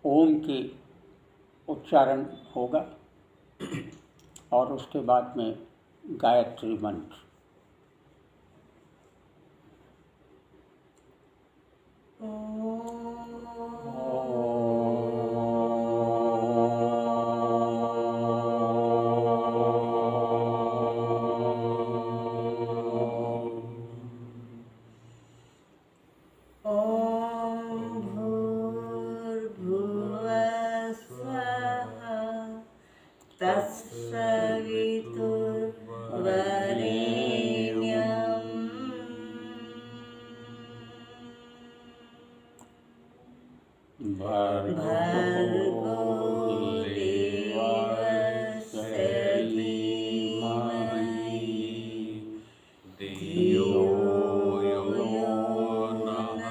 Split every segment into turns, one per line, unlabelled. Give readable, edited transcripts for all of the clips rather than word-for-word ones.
ओम की उच्चारण होगा और उसके बाद में गायत्री मंत्र।
भर्गो देवस्य धीमहि धियो यो नः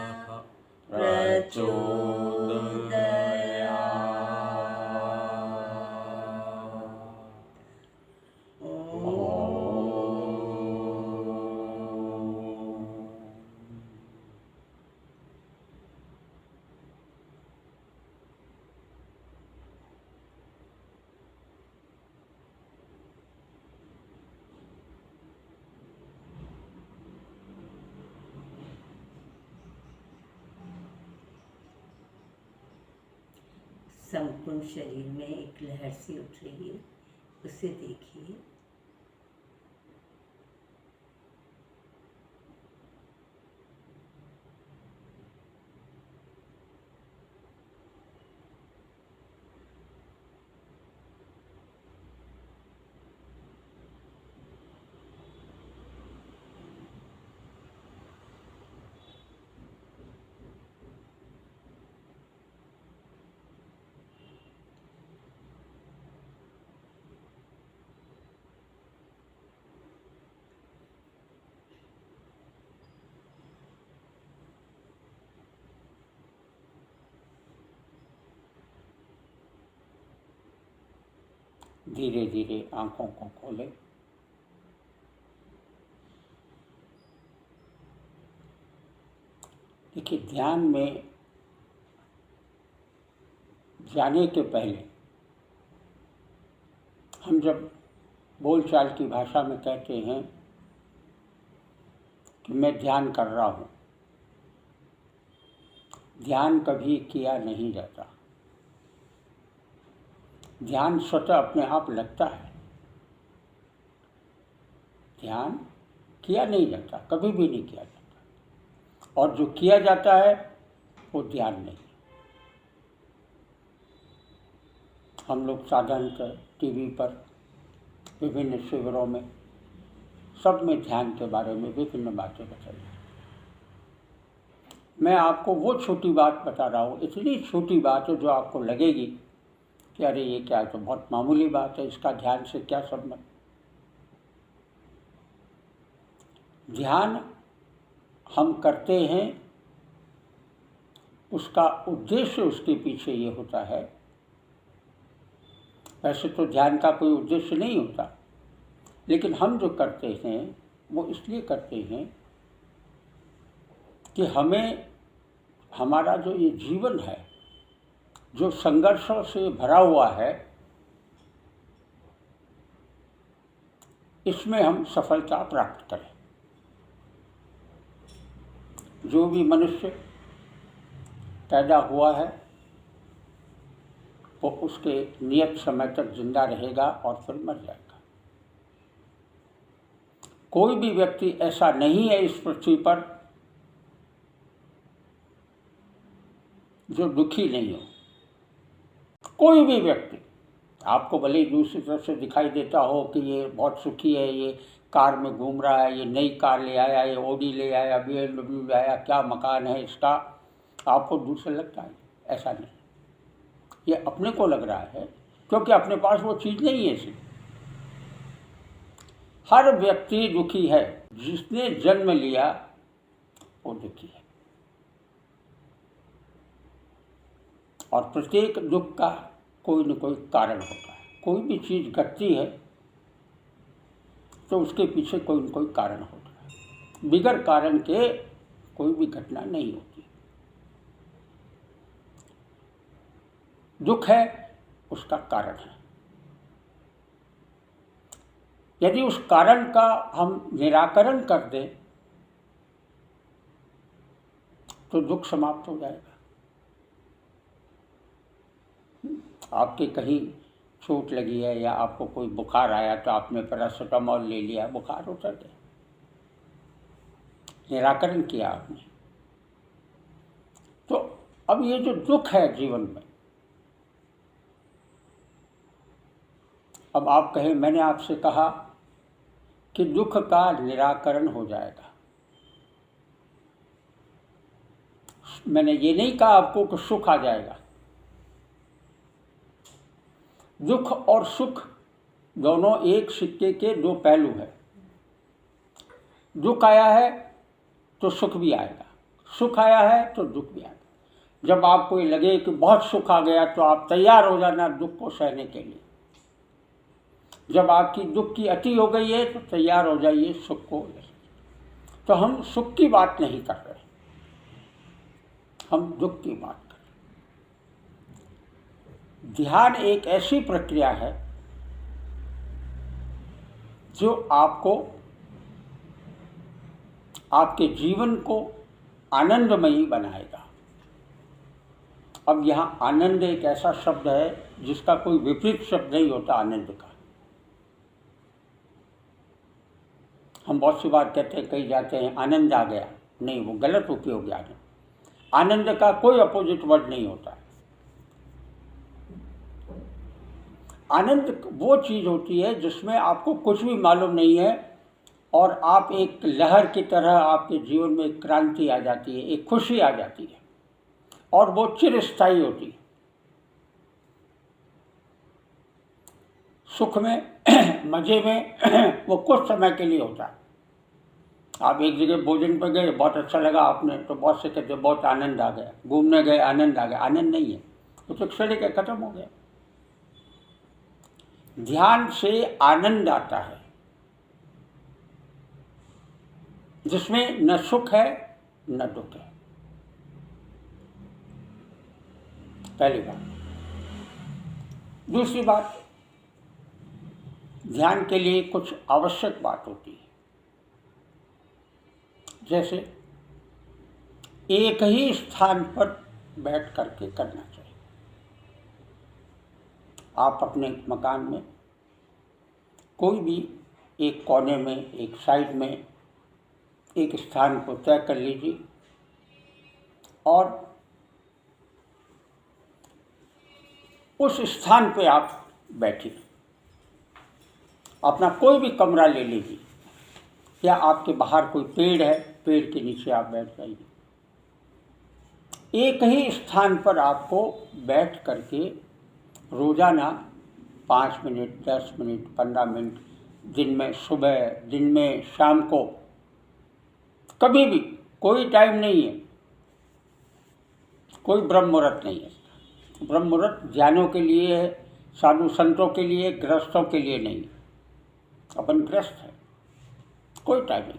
संपूर्ण शरीर में एक लहर सी उठ रही है, उसे देखिए।
धीरे धीरे आंखों को खोलें। देखिए, ध्यान में जाने के पहले हम जब बोलचाल की भाषा में कहते हैं कि मैं ध्यान कर रहा हूँ, ध्यान कभी किया नहीं जाता। ध्यान स्वतः अपने आप लगता है, ध्यान किया नहीं जाता, कभी भी नहीं किया जाता। और जो किया जाता है वो ध्यान नहीं। हम लोग साधारणतः टीवी पर, विभिन्न शिविरों में, सब में ध्यान के बारे में विभिन्न बातें बताई। मैं आपको वो छोटी बात बता रहा हूँ, इतनी छोटी बात है जो आपको लगेगी कि अरे ये क्या है, तो बहुत मामूली बात है, इसका ध्यान से क्या संबंध। ध्यान हम करते हैं, उसका उद्देश्य उसके पीछे ये होता है। वैसे तो ध्यान का कोई उद्देश्य नहीं होता, लेकिन हम जो करते हैं वो इसलिए करते हैं कि हमें हमारा जो ये जीवन है, जो संघर्षों से भरा हुआ है, इसमें हम सफलता प्राप्त करें। जो भी मनुष्य पैदा हुआ है वो उसके नियत समय तक जिंदा रहेगा और फिर मर जाएगा। कोई भी व्यक्ति ऐसा नहीं है इस पृथ्वी पर जो दुखी नहीं हो। कोई भी व्यक्ति, आपको भले ही दूसरी तरफ से दिखाई देता हो कि ये बहुत सुखी है, ये कार में घूम रहा है, ये नई कार ले आया, ये ऑडी ले आया, BMW ले आया, क्या मकान है इसका, आपको दूर से लगता है। ऐसा नहीं, ये अपने को लग रहा है क्योंकि अपने पास वो चीज़ नहीं है। इसलिए हर व्यक्ति दुखी है, जिसने जन्म लिया वो दुखी है। और प्रत्येक दुख का कोई न कोई कारण होता है। कोई भी चीज़ घटती है तो उसके पीछे कोई न कोई कारण होता है। बिगर कारण के कोई भी घटना नहीं होती। दुख है उसका कारण है। यदि उस कारण का हम निराकरण कर दें तो दुख समाप्त हो जाएगा। आपके कहीं चोट लगी है या आपको कोई बुखार आया तो आपने पैरासिटामोल ले लिया, बुखार उतर गया, निराकरण किया आपने। तो अब ये जो दुख है जीवन में, अब आप कहें मैंने आपसे कहा कि दुख का निराकरण हो जाएगा, मैंने ये नहीं कहा आपको कि सुख आ जाएगा। दुख और सुख दोनों एक सिक्के के दो पहलू हैं। दुख आया है तो सुख भी आएगा, सुख आया है तो दुख भी आएगा। जब आपको ये लगे कि बहुत सुख आ गया तो आप तैयार हो जाना दुख को सहने के लिए। जब आपकी दुख की अति हो गई है तो तैयार हो जाइए सुख को। तो हम सुख की बात नहीं कर रहे, हम दुख की बात कर रहे। ध्यान एक ऐसी प्रक्रिया है जो आपको आपके जीवन को आनंदमयी बनाएगा। अब यहाँ आनंद एक ऐसा शब्द है जिसका कोई विपरीत शब्द नहीं होता आनंद का। हम बहुत सी बार कहते हैं, कही जाते हैं आनंद आ गया, नहीं, वो गलत उपयोग है। आनंद का कोई अपोजिट वर्ड नहीं होता। आनंद वो चीज होती है जिसमें आपको कुछ भी मालूम नहीं है और आप एक लहर की तरह आपके जीवन में एक क्रांति आ जाती है, एक खुशी आ जाती है और वो चिरस्थायी होती है। सुख में मजे में वो कुछ समय के लिए होता है। आप एक जगह भोजन पर गए, बहुत अच्छा लगा आपने, तो बहुत से कहते बहुत आनंद आ गया, घूमने गए आनंद आ गया। आनंद नहीं है, वो तो क्षणिक है, खत्म हो गया। ध्यान से आनंद आता है जिसमें न सुख है न दुख है। पहली बात। दूसरी बात, ध्यान के लिए कुछ आवश्यक बात होती है। जैसे एक ही स्थान पर बैठ करके करना चाहिए। आप अपने मकान में कोई भी एक कोने में, एक साइड में एक स्थान को तय कर लीजिए और उस स्थान पे आप बैठिए। अपना कोई भी कमरा ले लीजिए या आपके बाहर कोई पेड़ है, पेड़ के नीचे आप बैठ जाइए। एक ही स्थान पर आपको बैठ करके रोजाना 5 मिनट, 10 मिनट, 15 मिनट, दिन में सुबह, दिन में शाम को, कभी भी, कोई टाइम नहीं है, कोई ब्रह्म मुहूर्त नहीं है। ब्रह्म मुहूर्त ध्यानों के लिए है, साधु संतों के लिए, गृहस्थों के लिए नहीं है। अपन गृहस्थ है, कोई टाइम नहीं।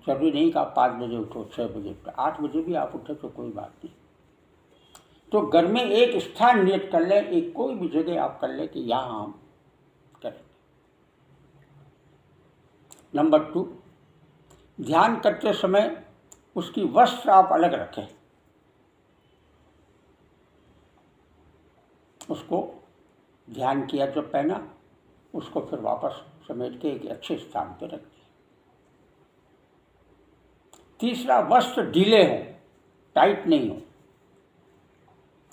जरूरी नहीं कि आप 5 बजे उठो, 6 बजे उठो, 8 बजे भी आप उठे तो कोई बात नहीं। तो घर में एक स्थान नियत कर लें, एक कोई भी जगह आप कर लें कि यहाँ हम करेंगे। नंबर 2, ध्यान करते समय उसकी वस्त्र आप अलग रखें। उसको ध्यान किया जो पहना, उसको फिर वापस समेट के एक अच्छे स्थान पर रख दिया। तीसरा, वस्त्र ढीले हों, टाइट नहीं हो,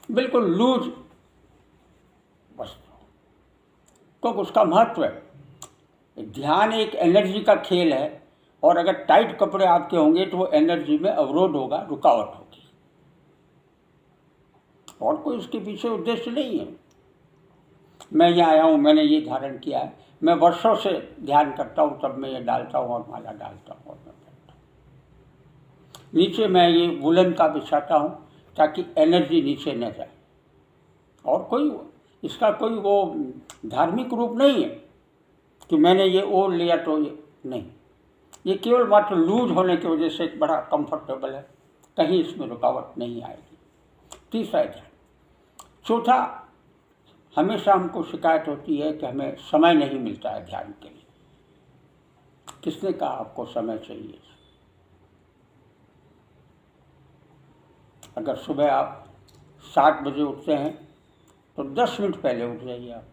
बिल्कुल लूज वस्त्र हो, क्योंकि उसका महत्व है। ध्यान एक एनर्जी का खेल है और अगर टाइट कपड़े आपके होंगे तो वो एनर्जी में अवरोध होगा, रुकावट होगी, और कोई उसके पीछे उद्देश्य नहीं है। मैं यहाँ आया हूँ, मैंने ये धारण किया है, मैं वर्षों से ध्यान करता हूँ, तब मैं ये डालता हूँ और माला डालता हूँ और मैं बैठता हूँ। नीचे मैं ये वुलन का बिछाता हूँ ताकि एनर्जी नीचे न जाए, और कोई इसका कोई वो धार्मिक रूप नहीं है कि मैंने ये ओढ़ लिया तो ये नहीं। ये केवल मात्र लूज होने की वजह से एक बड़ा कंफर्टेबल है, कहीं इसमें रुकावट नहीं आएगी। तीसरा ध्यान। चौथा, हमेशा हमको शिकायत होती है कि हमें समय नहीं मिलता है ध्यान के लिए। किसने कहा आपको समय चाहिए? अगर सुबह आप 7 बजे उठते हैं तो 10 मिनट पहले उठ जाइए आप,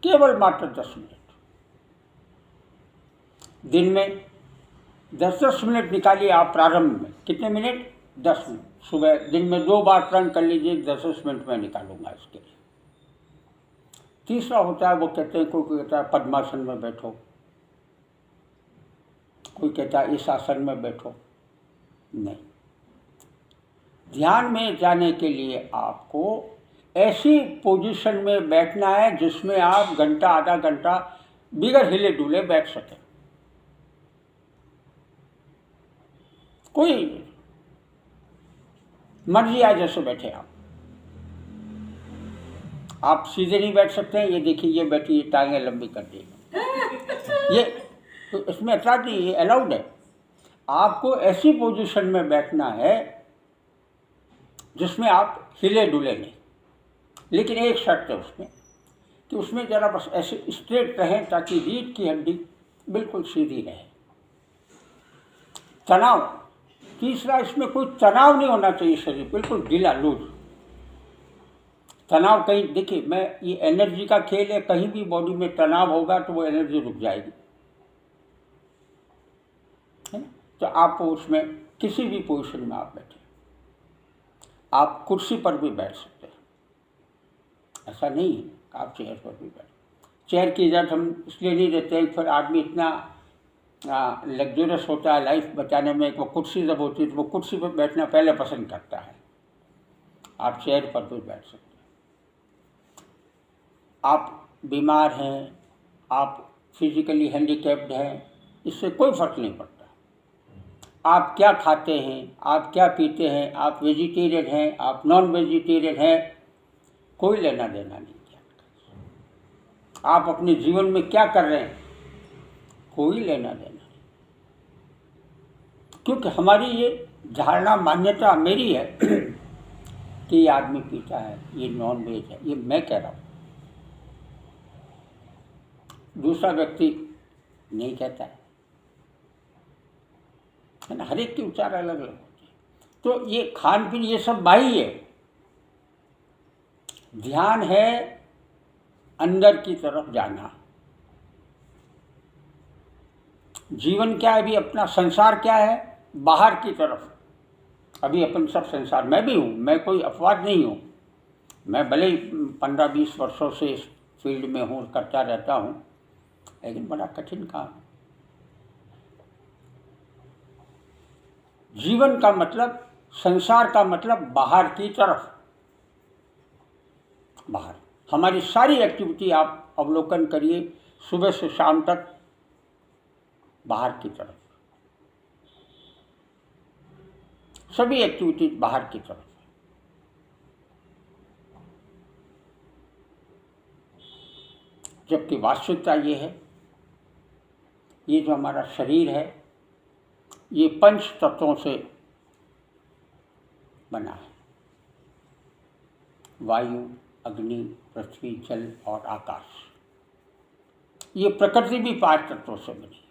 केवल मात्र 10 मिनट। दिन में 10-10 मिनट निकालिए आप प्रारंभ में। कितने मिनट? 10 मिनट। सुबह दिन में 2 बार प्रण कर लीजिए, 10-10 मिनट में निकालूंगा इसके लिए। तीसरा होता है, वो कहते हैं, कोई कहता है पद्मासन में बैठो, कोई कहता है इस आसन में बैठो। नहीं, ध्यान में जाने के लिए आपको ऐसी पोजीशन में बैठना है जिसमें आप घंटा आधा घंटा बिगर हिले डुले बैठ सकें। कोई मर्जी आए जैसे बैठे आप सीधे नहीं बैठ सकते हैं। ये देखिए, ये बैठी, ये टांगें लंबी कर दी, ये तो इसमें ऐतराज नहीं, ये अलाउड है। आपको ऐसी पोजीशन में बैठना है जिसमें आप हिले डुले नहीं, लेकिन एक शर्त है उसमें कि उसमें जरा बस ऐसे स्ट्रेट रहें ताकि रीढ़ की हड्डी बिल्कुल सीधी रहे। तनाव, तीसरा, इसमें कोई तनाव नहीं होना चाहिए, शरीर बिल्कुल ढीला लूज। तनाव कहीं, देखिए, मैं ये एनर्जी का खेल है, कहीं भी बॉडी में तनाव होगा तो वो एनर्जी रुक जाएगी, है ना? तो आप उसमें किसी भी पोजीशन में आप बैठे, आप कुर्सी पर भी बैठ सकते हैं, ऐसा नहीं है आप चेयर पर भी बैठ। चेयर की इजाज़त हम इसलिए नहीं देते हैं, फिर आदमी इतना लग्जरियस होता है लाइफ बचाने में, वो कुर्सी जब होती है तो वो कुर्सी पर बैठना पहले पसंद करता है। आप चेयर पर भी बैठ सकते हैं। आप बीमार हैं, आप फिजिकली हैंडीकैप्ड हैं, इससे कोई फर्क नहीं पड़ता। आप क्या खाते हैं, आप क्या पीते हैं, आप वेजिटेरियन हैं, आप नॉन वेजिटेरियन हैं, कोई लेना देना नहीं है। आप अपने जीवन में क्या कर रहे हैं, कोई लेना देना नहीं। क्योंकि हमारी ये धारणा, मान्यता मेरी है कि ये आदमी पीता है, ये नॉन वेज है, ये मैं कह रहा हूँ, दूसरा व्यक्ति नहीं कहता है ना। हर एक के विचार अलग अलग होते हैं। तो ये खान पीन, ये सब बाह्य है। ध्यान है अंदर की तरफ जाना। जीवन क्या है अभी, अपना संसार क्या है, बाहर की तरफ। अभी अपन सब संसार, मैं भी हूँ, मैं कोई अपवाद नहीं हूँ। मैं भले ही 15-20 वर्षों से इस फील्ड में हूँ, करता रहता हूँ, लेकिन बड़ा कठिन काम है। जीवन का मतलब, संसार का मतलब बाहर की तरफ। बाहर हमारी सारी एक्टिविटी आप अवलोकन करिए, सुबह से शाम तक बाहर की तरफ, सभी एक्टिविटी बाहर की तरफ। जबकि वास्तविकता ये है, ये जो हमारा शरीर है, ये 5 तत्वों से बना है। वायु, अग्नि, पृथ्वी, जल और आकाश। ये प्रकृति भी 5 तत्वों से बनी है।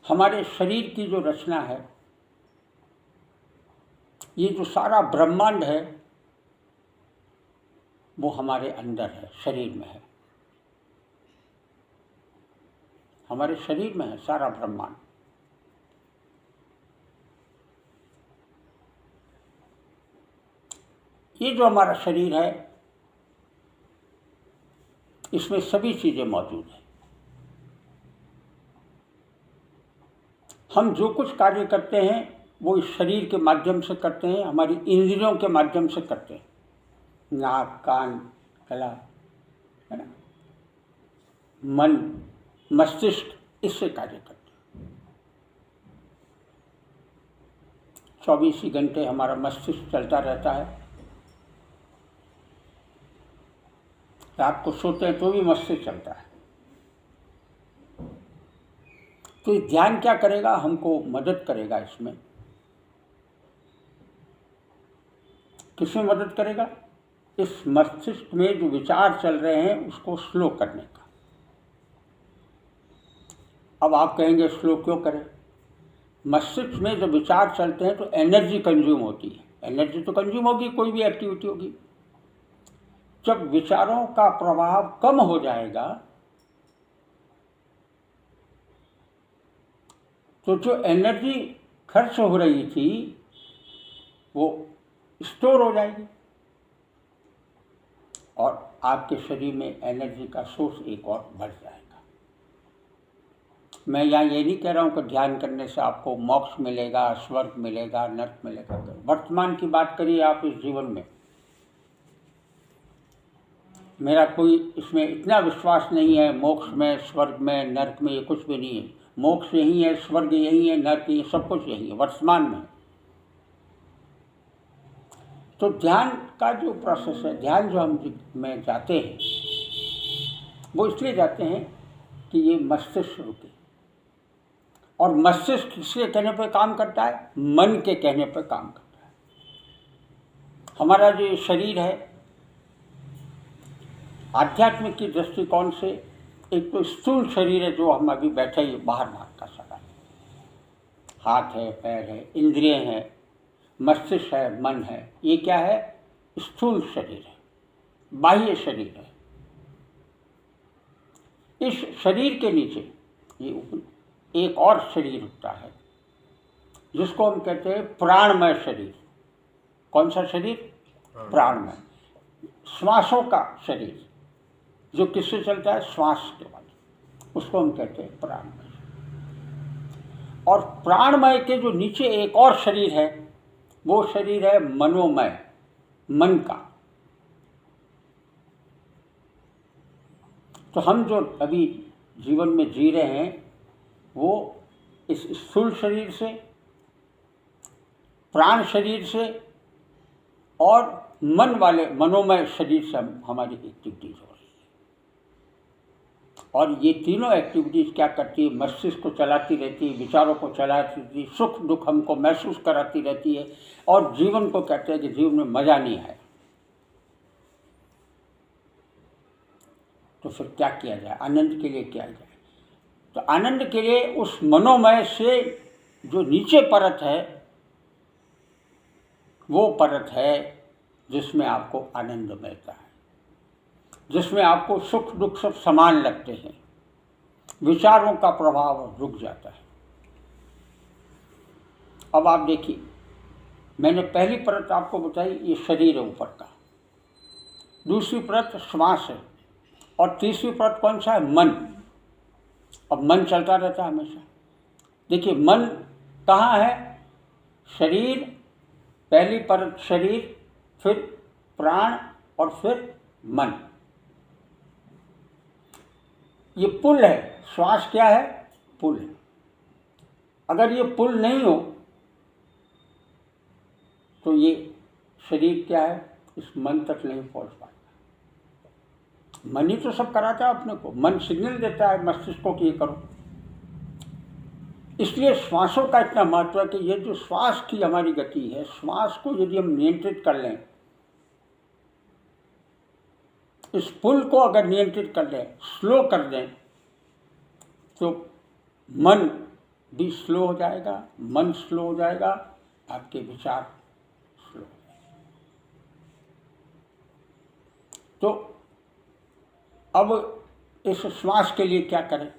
हमारे शरीर की जो रचना है, ये जो सारा ब्रह्मांड है, वो हमारे अंदर है, शरीर में है। हमारे शरीर में है सारा ब्रह्मांड। ये जो हमारा शरीर है, इसमें सभी चीजें मौजूद हैं। हम जो कुछ कार्य करते हैं वो इस शरीर के माध्यम से करते हैं, हमारी इंद्रियों के माध्यम से करते हैं। नाक, कान, गला, है ना, मन, मस्तिष्क, इससे कार्य करते हैं। 24 ही घंटे हमारा मस्तिष्क चलता रहता है। रात को सोते हैं तो भी मस्तिष्क चलता है। तो ध्यान क्या करेगा, हमको मदद करेगा इसमें किसमें मदद करेगा? इस मस्तिष्क में जो विचार चल रहे हैं उसको स्लो करने का। अब आप कहेंगे स्लो क्यों करें? मस्तिष्क में जब विचार चलते हैं तो एनर्जी कंज्यूम होती है। एनर्जी तो कंज्यूम होगी, कोई भी एक्टिविटी होगी। जब विचारों का प्रभाव कम हो जाएगा तो जो एनर्जी खर्च हो रही थी वो स्टोर हो जाएगी और आपके शरीर में एनर्जी का सोर्स एक और बढ़ जाएगा। मैं यहाँ ये नहीं कह रहा हूँ कि ध्यान करने से आपको मोक्ष मिलेगा, स्वर्ग मिलेगा, नर्क मिलेगा। वर्तमान की बात करिए आप इस जीवन में। मेरा कोई इसमें इतना विश्वास नहीं है मोक्ष में, स्वर्ग में, नर्क में, ये कुछ भी नहीं है। मोक्ष यही है, स्वर्ग यही है, नर्क यही है, सब कुछ यही है वर्तमान में। तो ध्यान का जो प्रोसेस है, ध्यान जो हम में जाते हैं वो इसलिए जाते हैं कि ये मस्तिष्क रुके। और मस्तिष्क किसके कहने पर काम करता है? मन के कहने पर काम करता है। हमारा जो ये शरीर है, आध्यात्मिक की दृष्टिकोण से एक तो स्थूल शरीर है जो हम अभी बैठे ही बाहर का सका, हाथ है, पैर है, इंद्रिय हैं, मस्तिष्क है, मन है। ये क्या है? स्थूल शरीर है, बाह्य शरीर है। इस शरीर के नीचे ये एक और शरीर उठता है जिसको हम कहते हैं प्राणमय शरीर। कौन सा शरीर? प्राणमय। श्वासों का शरीर जो किससे चलता है? श्वास के बाद, उसको हम कहते हैं प्राणमय। और प्राणमय के जो नीचे एक और शरीर है वो शरीर है मनोमय, मन का। तो हम जो अभी जीवन में जी रहे हैं वो इस स्थूल शरीर से, प्राण शरीर से और मन वाले मनोमय शरीर से हमारी एक्टिविटीज हो रही है। और ये तीनों एक्टिविटीज क्या करती है? मस्तिष्क को चलाती रहती है, विचारों को चलाती रहती है, सुख दुख हमको महसूस कराती रहती है। और जीवन को कहते हैं कि जीवन में मजा नहीं आया। तो फिर क्या किया जाए? आनंद के लिए किया जाए। तो आनंद के लिए उस मनोमय से जो नीचे परत है वो परत है जिसमें आपको आनंद मिलता है, जिसमें आपको सुख दुख सब समान लगते हैं, विचारों का प्रभाव रुक जाता है। अब आप देखिए, मैंने पहली परत आपको बताई, ये शरीर है ऊपर का। दूसरी परत श्वास है और तीसरी परत कौन सा है? मन। अब मन चलता रहता है हमेशा। देखिए मन कहाँ है? शरीर, पहली परत शरीर, फिर प्राण और फिर मन। ये पुल है। श्वास क्या है? पुल है। अगर ये पुल नहीं हो तो ये शरीर क्या है? इस मन तक नहीं पहुंच पाता। मन ही तो सब कराता है अपने को। मन सिग्नल देता है मस्तिष्क को कि ये करो। इसलिए श्वासों का इतना महत्व है कि ये जो श्वास की हमारी गति है, श्वास को यदि हम नियंत्रित कर लें, इस पुल को अगर नियंत्रित कर लें, स्लो कर दें, तो मन भी स्लो हो जाएगा। मन स्लो हो जाएगा, आपके विचार स्लो हो जाएंगे। तो अब इस श्वास के लिए क्या करें?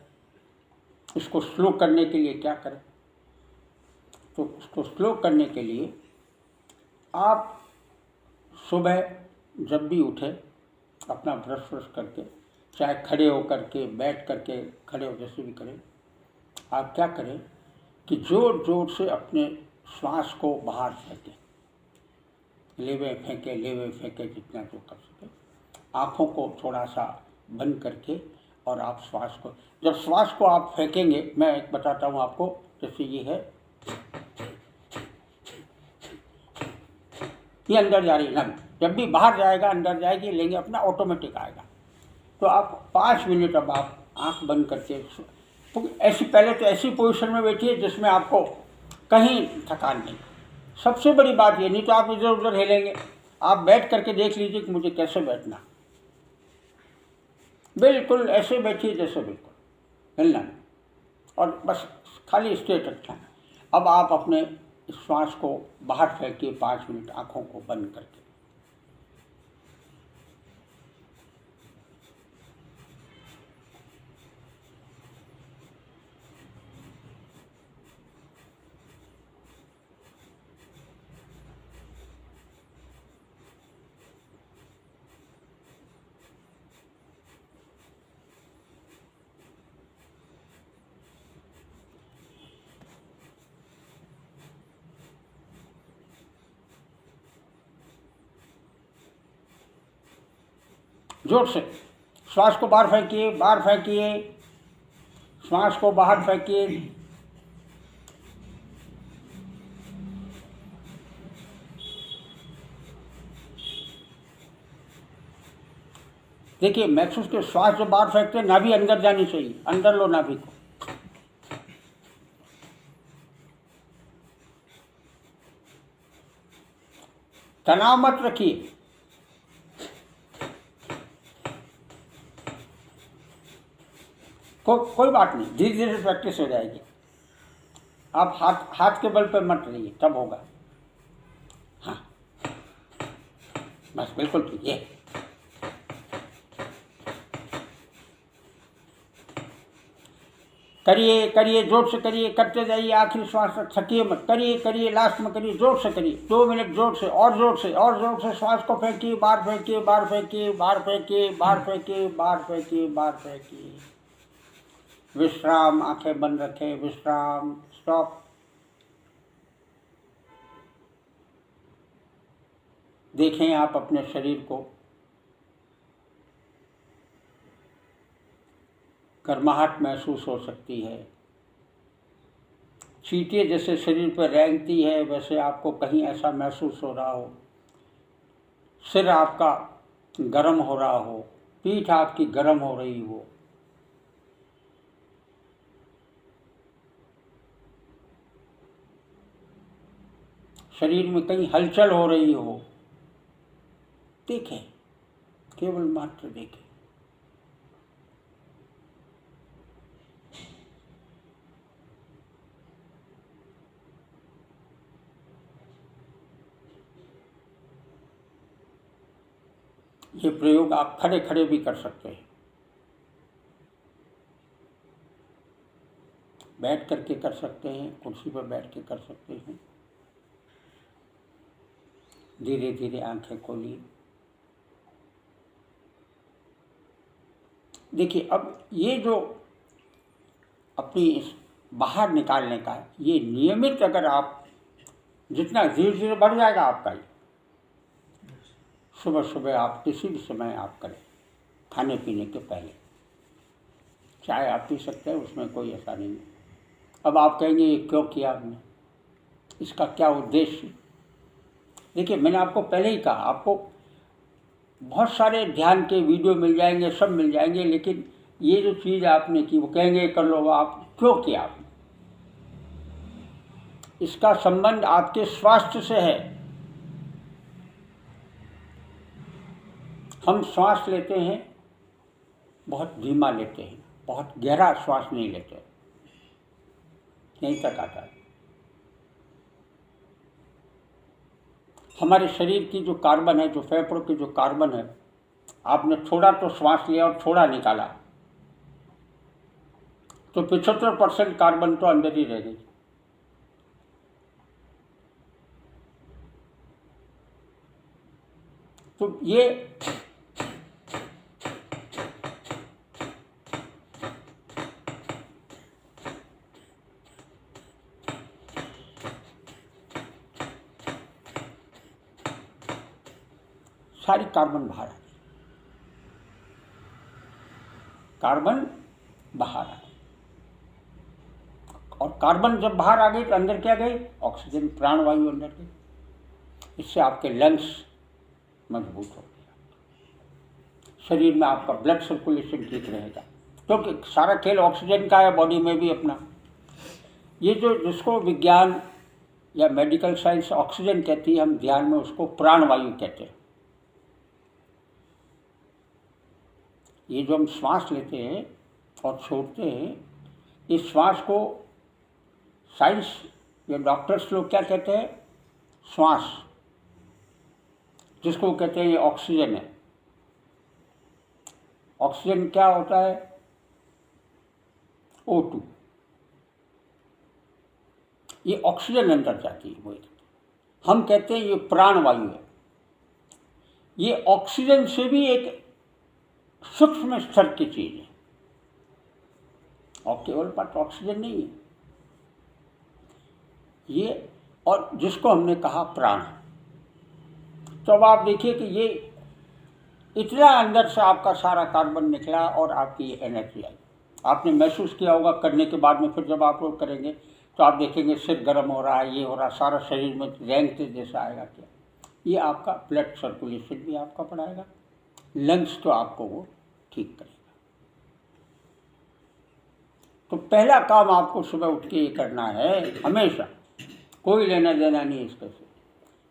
इसको स्लो करने के लिए क्या करें? तो इसको स्लो करने के लिए आप सुबह जब भी उठे, अपना ब्रश व्रश करके, चाहे खड़े हो करके, बैठ करके, खड़े हो, जैसे भी करें, आप क्या करें कि जोर जोर से अपने श्वास को बाहर फेंकें। लेवे फेंके, लेवे फेंके, जितना जो कर सके। आँखों को थोड़ा सा बंद करके और आप श्वास को, जब श्वास को आप फेंकेंगे, मैं एक बताता हूँ आपको, जैसे ये है, ये अंदर जा रही है ना, जब भी बाहर जाएगा अंदर जाएगी, लेंगे अपना ऑटोमेटिक आएगा। तो आप 5 मिनट अब आप आँख बंद करके ऐसी, पहले तो ऐसी पोजीशन में बैठिए जिसमें आपको कहीं थकान नहीं। सबसे बड़ी बात ये, नहीं तो आप इधर उधर हिलेंगे, आप बैठ करके देख लीजिए कि मुझे कैसे बैठना, बिल्कुल ऐसे बैठिए जैसे बिल्कुल हिलना नहीं, और बस खाली स्ट्रेट रखना है। अब आप अपने श्वास को बाहर फेंकिए 5 मिनट आँखों को बंद करके। जोर से श्वास को बाहर फेंकिए, बाहर फेंकिए, श्वास को बाहर फेंकिए। देखिए महसूस के श्वास जो बाहर फेंकते हैं नाभि अंदर जानी चाहिए, अंदर लो नाभि को। तनाव मत रखिए, कोई बात नहीं, धीरे धीरे प्रैक्टिस हो जाएगी। आप हाथ के बल पे मत रहिए, तब होगा। हाँ बस बिल्कुल ठीक है। करिए करिए, जोर से करिए, करते जाइए, आखिरी श्वास तक थकिए मत। करिए करिए, लास्ट में करिए, जोर से करिए, 2 मिनट जोर से, और जोर से, और जोर से श्वास को फेंकिए, बाहर फेंकिए, बाहर फेंकिए, बाहर फेंकिए, बाहर फेंकिए, बाहर फेंकिए, बाहर फेंकिए। विश्राम, आंखें बंद रखें, विश्राम, स्टॉप। देखें आप अपने शरीर को, गर्माहट महसूस हो सकती है। चींटियाँ जैसे शरीर पर रेंगती है वैसे आपको कहीं ऐसा महसूस हो रहा हो, सिर आपका गर्म हो रहा हो, पीठ आपकी गर्म हो रही हो। शरीर में कहीं हलचल हो रही हो, देखें, केवल मात्र देखें। ये प्रयोग आप खड़े खड़े भी कर सकते हैं, बैठ करके कर सकते हैं, कुर्सी पर बैठ के कर सकते हैं। धीरे धीरे आंखें खोलिए। देखिए अब ये जो अपनी इस बाहर निकालने का है, ये नियमित अगर आप जितना धीरे धीरे बढ़ जाएगा आपका ये। सुबह सुबह आप किसी भी समय आप करें, खाने पीने के पहले चाय आप पी सकते हैं, उसमें कोई ऐसा नहीं है। अब आप कहेंगे ये क्यों किया आपने, इसका क्या उद्देश्य? देखिए मैंने आपको पहले ही कहा, आपको बहुत सारे ध्यान के वीडियो मिल जाएंगे, सब मिल जाएंगे, लेकिन ये जो चीज़ आपने की वो कहेंगे कर लो, आप क्यों किया आपने? इसका संबंध आपके स्वास्थ्य से है। हम श्वास लेते हैं, बहुत धीमा लेते हैं, बहुत गहरा श्वास नहीं लेते, यहीं तक आता है। हमारे शरीर की जो कार्बन है, जो फेफड़ों की जो कार्बन है, आपने थोड़ा तो श्वास लिया और थोड़ा निकाला, तो 75% कार्बन तो अंदर ही रह गई। तो ये सारी कार्बन बाहर आ गई, कार्बन बाहर आ गई। और कार्बन जब बाहर आ गई तो अंदर क्या गई? ऑक्सीजन, प्राणवायु अंदर गई। इससे आपके लंग्स मजबूत हो गया, शरीर में आपका ब्लड सर्कुलेशन ठीक रहेगा, क्योंकि सारा खेल ऑक्सीजन का है बॉडी में भी अपना। ये जो जिसको विज्ञान या मेडिकल साइंस ऑक्सीजन कहती है, हम ध्यान में उसको प्राणवायु कहते हैं। ये जो हम श्वास लेते हैं और छोड़ते हैं, इस श्वास को साइंस या डॉक्टर्स लोग क्या कहते हैं? श्वास, जिसको कहते हैं ये ऑक्सीजन है। ऑक्सीजन क्या होता है? O2। ये ऑक्सीजन अंदर जाती है, वही हम कहते हैं ये प्राणवायु है। ये ऑक्सीजन से भी एक सूक्ष्म स्तर की चीज है, और केवल बात ऑक्सीजन नहीं है ये, और जिसको हमने कहा प्राण। तो अब आप देखिए कि ये इतना अंदर से आपका सारा कार्बन निकला और आपकी ये एनर्जी आई। आपने महसूस किया होगा करने के बाद में, फिर जब आप लोग करेंगे तो आप देखेंगे सिर गर्म हो रहा है, ये हो रहा, सारा शरीर में रेंगते जैसा आएगा। क्या ये आपका ब्लड सर्कुलेशन भी आपका बढ़ाएगा, लंग्स तो आपको वो ठीक करेगा। तो पहला काम आपको सुबह उठ के ये करना है, हमेशा कोई लेना देना नहीं इसके से,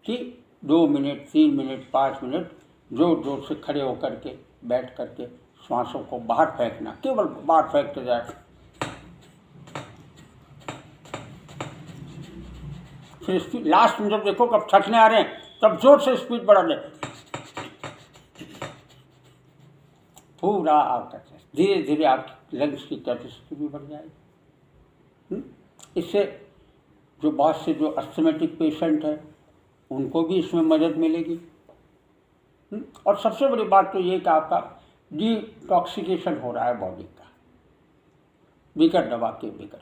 कि 2 मिनट 3 मिनट 5 मिनट जोर जोर से खड़े होकर के बैठ करके श्वासों को बाहर फेंकना, केवल बाहर फेंकते जाए। फिर स्पीड लास्ट में जब देखो कब थकने आ रहे हैं तब जोर से स्पीड बढ़ा दे, पूरा आपका धीरे धीरे आपकी लंग्स की कैपेसिटी भी बढ़ जाएगी। इससे जो बहुत से जो अस्थमेटिक पेशेंट है उनको भी इसमें मदद मिलेगी। और सबसे बड़ी बात तो ये कि आपका डिटॉक्सिकेशन हो रहा है बॉडी का, बिगर दवा के बिगर।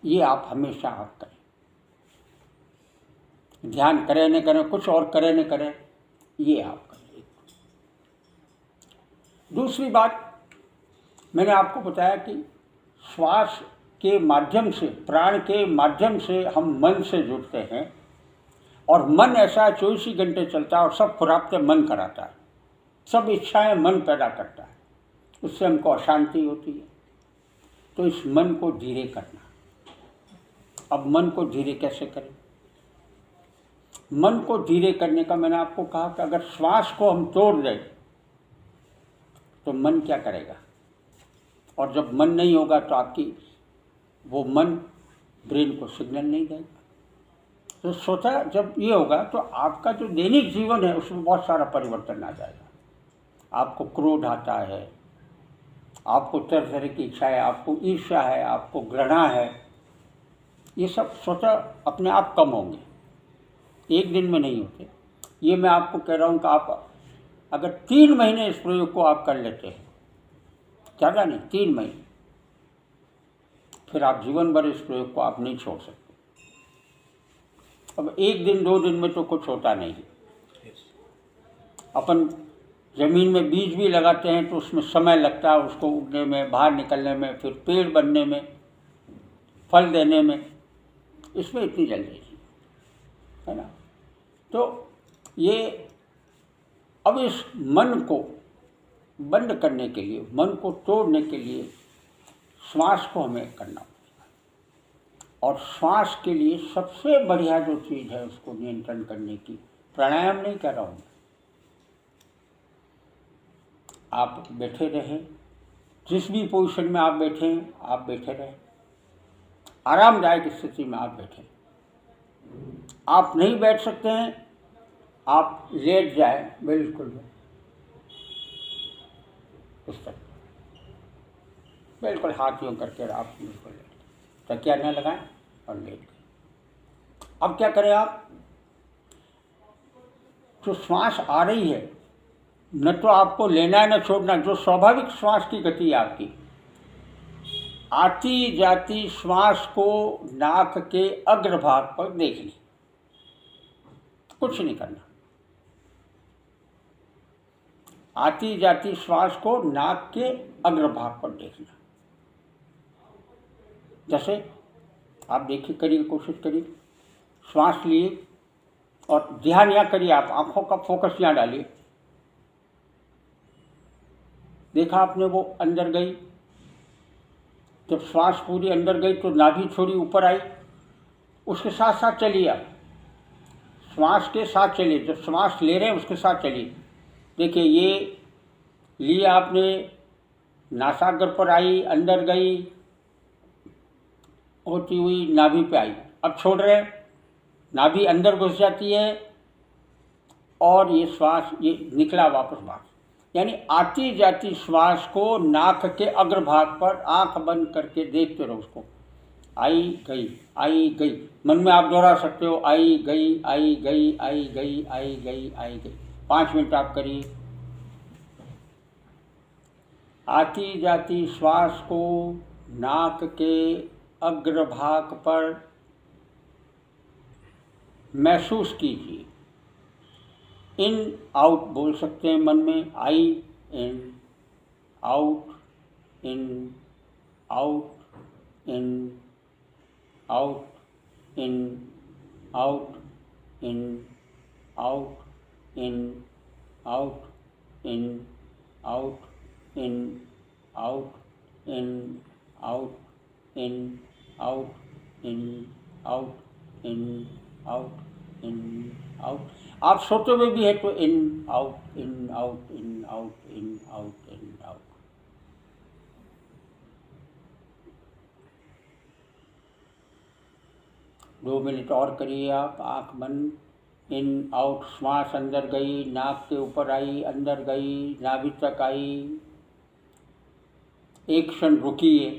ये आप हमेशा आप करें, ध्यान करें न करें, कुछ और करें न करें, ये आप करें। दूसरी बात मैंने आपको बताया कि श्वास के माध्यम से, प्राण के माध्यम से हम मन से जुड़ते हैं, और मन ऐसा 24 ही घंटे चलता है और सब खुरापते मन कराता है, सब इच्छाएं मन पैदा करता है, उससे हमको अशांति होती है। तो इस मन को धीरे करना। अब मन को धीरे कैसे करें? मन को धीरे करने का मैंने आपको कहा कि अगर श्वास को हम तोड़ दें तो मन क्या करेगा, और जब मन नहीं होगा तो आपकी वो मन ब्रेन को सिग्नल नहीं देगा। तो सोचा जब ये होगा तो आपका जो दैनिक जीवन है उसमें बहुत सारा परिवर्तन आ जाएगा। आपको क्रोध आता है, आपको तरह तरह की इच्छा है, आपको ईर्ष्या है, आपको घृणा है, ये सब सोचा अपने आप कम होंगे, एक दिन में नहीं होते। ये मैं आपको कह रहा हूँ कि आप अगर 3 महीने इस प्रयोग को आप कर लेते हैं, ज़्यादा नहीं 3 महीने, फिर आप जीवन भर इस प्रयोग को आप नहीं छोड़ सकते। अब 1 दिन 2 दिन में तो कुछ होता नहीं। अपन ज़मीन में बीज भी लगाते हैं तो उसमें समय लगता है, उसको उगने में, बाहर निकलने में, फिर पेड़ बनने में, फल देने में, इसमें इतनी जल्दी है ना। तो ये अब इस मन को बंद करने के लिए, मन को तोड़ने के लिए श्वास को हमें करना पड़ेगा। और श्वास के लिए सबसे बढ़िया जो चीज़ है उसको नियंत्रण करने की, प्राणायाम नहीं कर रहा हूँ, आप बैठे रहें, जिस भी पोजीशन में आप बैठे हैं आप बैठे रहें, आरामदायक स्थिति में आप बैठें। आप नहीं बैठ सकते हैं, आप लेट जाएं, बिल्कुल इस तरह, बिल्कुल हाथ यूँ करके आप बिल्कुल तकिया न लगाएं और लेट गए। अब क्या करें आप, जो श्वास आ रही है न तो आपको लेना है न छोड़ना, जो स्वाभाविक श्वास की गति है आपकी, आती जाती श्वास को नाक के अग्रभाग पर देख ली, कुछ नहीं करना। आती जाती श्वास को नाक के अग्रभाग पर देखना। जैसे आप देखिए, करिए, कोशिश करिए, श्वास लिए और ध्यान यहाँ करिए, आप आंखों का फोकस यहाँ डालिए। देखा आपने वो अंदर गई, जब श्वास पूरी अंदर गई तो नाभि थोड़ी ऊपर आई, उसके साथ साथ चलिए आप, श्वास के साथ चलिए, जब श्वास ले रहे हैं उसके साथ चलिए। देखिए ये लिए आपने, नासाग्र पर आई, अंदर गई, होती हुई नाभि पे आई, अब छोड़ रहे हैं, नाभि अंदर घुस जाती है और ये श्वास ये निकला वापस बाहर। यानी आती जाती श्वास को नाक के अग्रभाग पर आंख बंद करके देखते रहो उसको, आई गई आई गई। मन में आप दोहरा सकते हो, आई गई आई गई आई गई आई गई आई गई। 5 मिनट आप करिए। आती जाती श्वास को नाक के अग्रभाग पर महसूस कीजिए। इन आउट बोल सकते हैं मन में, I in out in out in out in out in out in out in out in out in out in out in out in out in out. आप सोते हुए भी है तो in out in out in out in out in out. दो minute और करिए आप, आंख बंद, इन आउट। श्वास अंदर गई, नाक के ऊपर आई, अंदर गई, नाभि तक आई। एक क्षण रुकिए,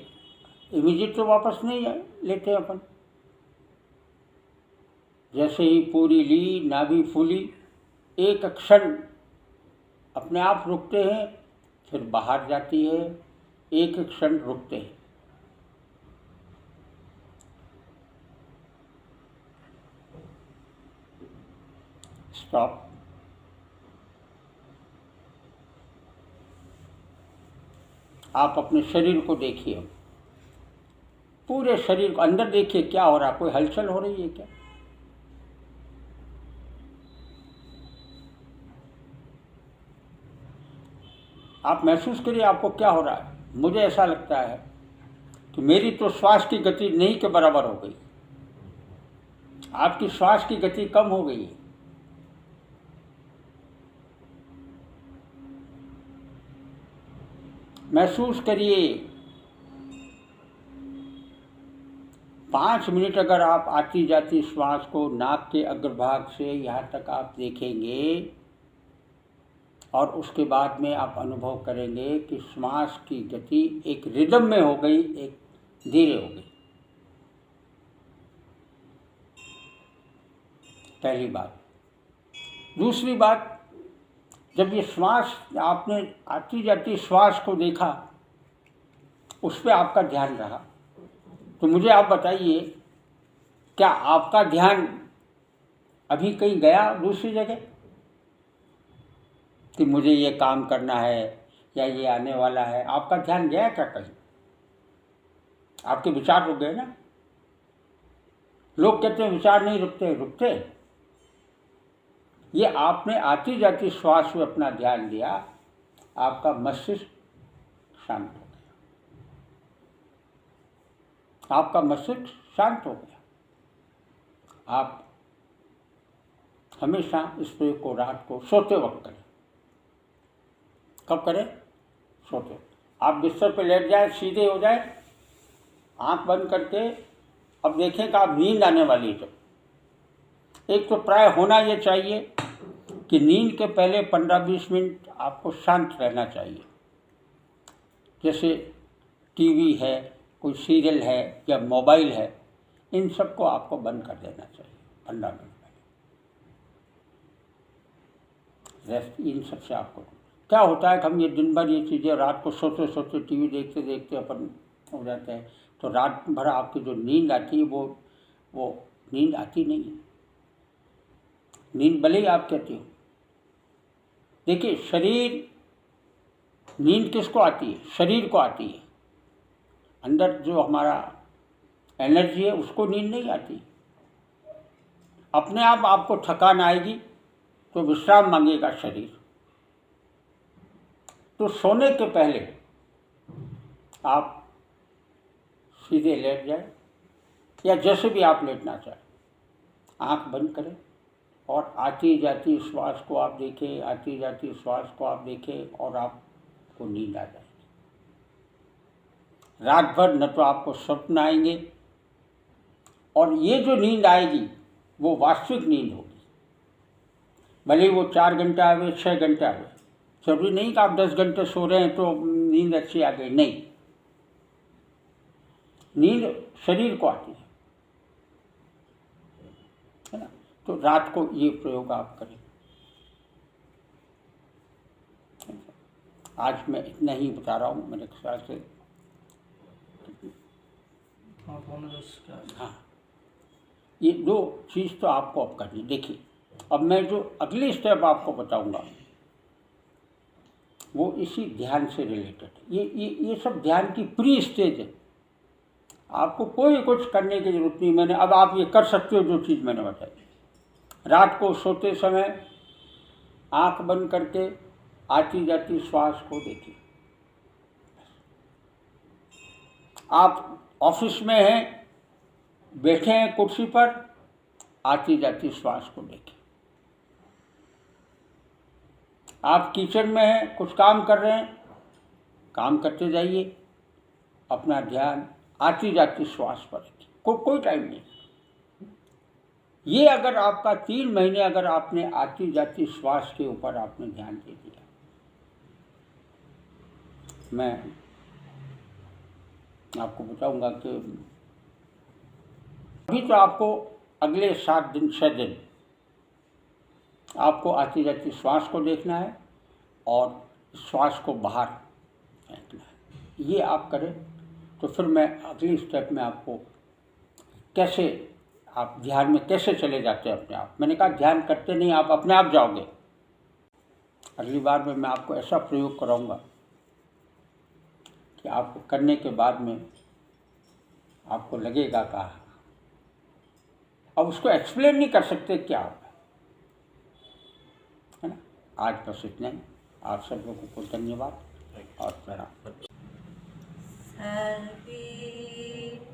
इमीडिएट तो वापस नहीं लेते अपन। जैसे ही पूरी ली, नाभि फूली, एक क्षण अपने आप रुकते हैं, फिर बाहर जाती है, एक क्षण रुकते हैं। स्टॉप। आप अपने शरीर को देखिए, पूरे शरीर को अंदर देखिए, क्या हो रहा है, कोई हलचल हो रही है क्या? आप महसूस करिए आपको क्या हो रहा है। मुझे ऐसा लगता है कि मेरी तो श्वास की गति नहीं के बराबर हो गई, आपकी श्वास की गति कम हो गई है। महसूस करिए। 5 मिनट अगर आप आती जाती श्वास को नाक के अग्रभाग से यहाँ तक आप देखेंगे और उसके बाद में आप अनुभव करेंगे कि श्वास की गति एक रिदम में हो गई, एक धीरे हो गई। पहली बात। दूसरी बात, जब ये श्वास आपने आती जाती श्वास को देखा, उस पर आपका ध्यान रहा, तो मुझे आप बताइए, क्या आपका ध्यान अभी कहीं गया दूसरी जगह कि मुझे ये काम करना है या ये आने वाला है? आपका ध्यान गया क्या कहीं? आपके विचार रुक गए ना। लोग कहते हैं विचार नहीं रुकते, रुकते। ये आपने आती जाती श्वास में अपना ध्यान दिया, आपका मस्तिष्क शांत हो गया, आपका मस्तिष्क शांत हो गया। आप हमेशा इस प्रयोग को रात को सोते वक्त करें। कब करें? सोते। आप बिस्तर पे लेट जाए, सीधे हो जाए, आंख बंद करके। अब देखें कि आप नींद आने वाली है। एक तो प्राय होना ये चाहिए कि नींद के पहले 15-20 मिनट आपको शांत रहना चाहिए। जैसे टीवी है, कोई सीरियल है या मोबाइल है, इन सबको आपको बंद कर देना चाहिए 15 मिनट पहले। रेस्ट इन सबसे आपको। क्या होता है कि हम ये दिन भर ये चीज़ें, रात को सोते सोते टीवी देखते देखते अपन हो जाते हैं, तो रात भर आपकी जो नींद आती है वो नींद आती नहीं है। नींद भले ही आप कहती हो। देखिए, शरीर, नींद किसको आती है? शरीर को आती है। अंदर जो हमारा एनर्जी है उसको नींद नहीं आती। अपने आप आपको थकान आएगी तो विश्राम मांगेगा शरीर। तो सोने के पहले आप सीधे लेट जाए, या जैसे भी आप लेटना चाहें, आंख बंद करें और आती जाती श्वास को आप देखें, आती जाती श्वास को आप देखें और आपको नींद आ जाएगी। रात भर न तो आपको स्वप्न आएंगे, और ये जो नींद आएगी वो वास्तविक नींद होगी। भले वो 4 घंटे आवे, 6 घंटे आवे, जरूरी नहीं कि आप 10 घंटे सो रहे हैं तो नींद अच्छी आ गई, नहीं। नींद शरीर को आती है ना। तो रात को ये प्रयोग आप करें। आज मैं इतना ही बता रहा हूँ, मेरे ख्याल से। हाँ, ये 2 चीज़ तो आपको अब करनी। देखिए, अब मैं जो अगली स्टेप आपको बताऊंगा वो इसी ध्यान से रिलेटेड। ये सब ध्यान की प्री स्टेज है। आपको कोई कुछ करने की जरूरत नहीं। मैंने अब आप ये कर सकते हो जो चीज़ मैंने बताई। रात को सोते समय आंख बंद करके आती जाती श्वास को देखिए। आप ऑफिस में हैं, बैठे हैं कुर्सी पर, आती जाती श्वास को देखिए। आप किचन में हैं, कुछ काम कर रहे हैं, काम करते जाइए, अपना ध्यान आती जाती श्वास पर रखिए। कोई टाइम नहीं। ये अगर आपका 3 महीने अगर आपने आती जाती श्वास के ऊपर आपने ध्यान दे दिया, मैं आपको बताऊंगा कि अभी तो आपको अगले 7 दिन 6 दिन आपको आती जाती श्वास को देखना है और श्वास को बाहर फेंकना है। ये आप करें तो फिर मैं अगली स्टेप में आपको कैसे आप ध्यान में कैसे चले जाते हैं अपने आप। मैंने कहा ध्यान करते नहीं, आप अपने आप जाओगे। अगली बार में मैं आपको ऐसा प्रयोग कराऊंगा कि आपको करने के बाद में आपको लगेगा कि अब उसको एक्सप्लेन नहीं कर सकते क्या होगा, है ना। आज बस इतना ही। आप सब लोगों को धन्यवाद और प्रणाम।
सर्वे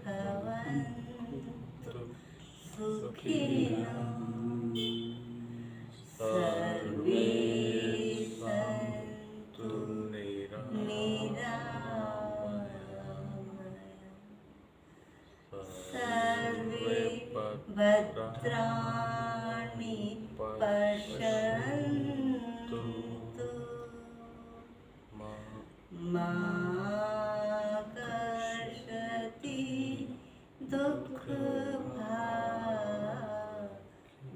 भवन्तु सुखिनः, सर्वे सन्तु निरामयाः, सर्वे भद्राणि पश्यन्तु मा कष्टि दुःखभाग्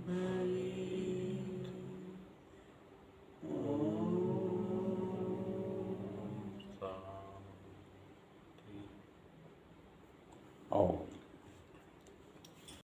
भवेत्।
ओम।